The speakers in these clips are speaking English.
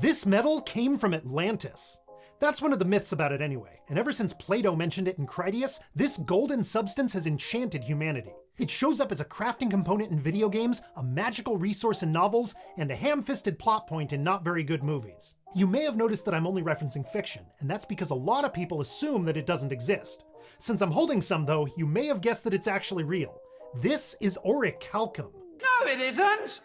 This metal came from Atlantis. That's one of the myths about it anyway, and ever since Plato mentioned it in Critias, this golden substance has enchanted humanity. It shows up as a crafting component in video games, a magical resource in novels, and a ham-fisted plot point in not very good movies. You may have noticed that I'm only referencing fiction, and that's because a lot of people assume that it doesn't exist. Since I'm holding some though, you may have guessed that it's actually real. This is Orichalcum. No, it isn't!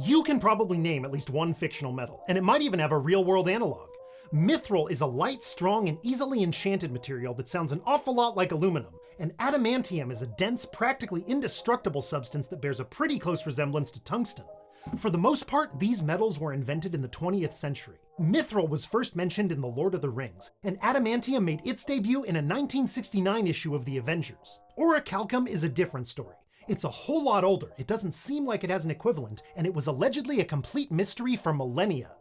You can probably name at least one fictional metal, and it might even have a real-world analog. Mithril is a light, strong, and easily enchanted material that sounds an awful lot like aluminum, and adamantium is a dense, practically indestructible substance that bears a pretty close resemblance to tungsten. For the most part, these metals were invented in the 20th century. Mithril was first mentioned in The Lord of the Rings, and adamantium made its debut in a 1969 issue of The Avengers. Orichalcum is a different story. It's a whole lot older, it doesn't seem like it has an equivalent, and it was allegedly a complete mystery for millennia.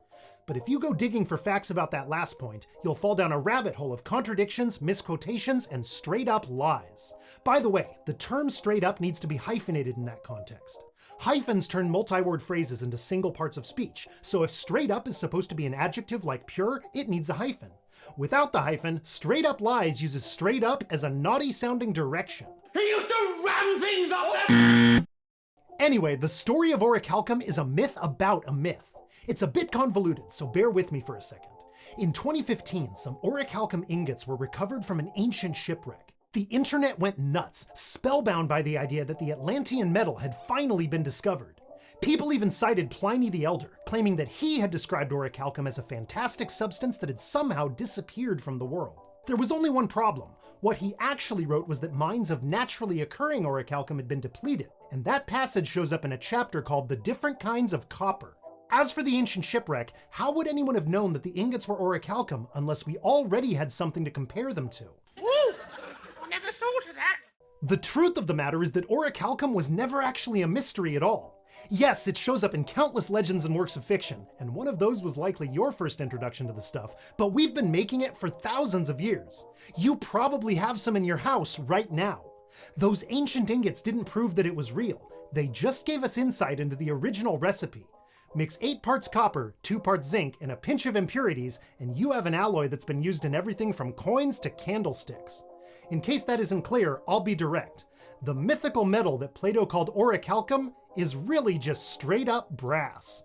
But if you go digging for facts about that last point, you'll fall down a rabbit hole of contradictions, misquotations, and straight-up lies. By the way, the term straight up needs to be hyphenated in that context. Hyphens turn multi-word phrases into single parts of speech, so if straight up is supposed to be an adjective like pure, it needs a hyphen. Without the hyphen, straight up lies uses straight up as a naughty-sounding direction. He used to ram things up there! Anyway, the story of Orichalcum is a myth about a myth. It's a bit convoluted, so bear with me for a second. In 2015, some Orichalcum ingots were recovered from an ancient shipwreck. The internet went nuts, spellbound by the idea that the Atlantean metal had finally been discovered. People even cited Pliny the Elder, claiming that he had described Orichalcum as a fantastic substance that had somehow disappeared from the world. There was only one problem. What he actually wrote was that mines of naturally occurring Orichalcum had been depleted, and that passage shows up in a chapter called The Different Kinds of Copper. As for the ancient shipwreck, how would anyone have known that the ingots were Orichalcum unless we already had something to compare them to? Woo! I never thought of that. The truth of the matter is that Orichalcum was never actually a mystery at all. Yes, it shows up in countless legends and works of fiction, and one of those was likely your first introduction to the stuff, but we've been making it for thousands of years. You probably have some in your house right now. Those ancient ingots didn't prove that it was real. They just gave us insight into the original recipe. Mix 8 parts copper, 2 parts zinc, and a pinch of impurities, and you have an alloy that's been used in everything from coins to candlesticks. In case that isn't clear, I'll be direct. The mythical metal that Plato called Orichalcum is really just straight up brass.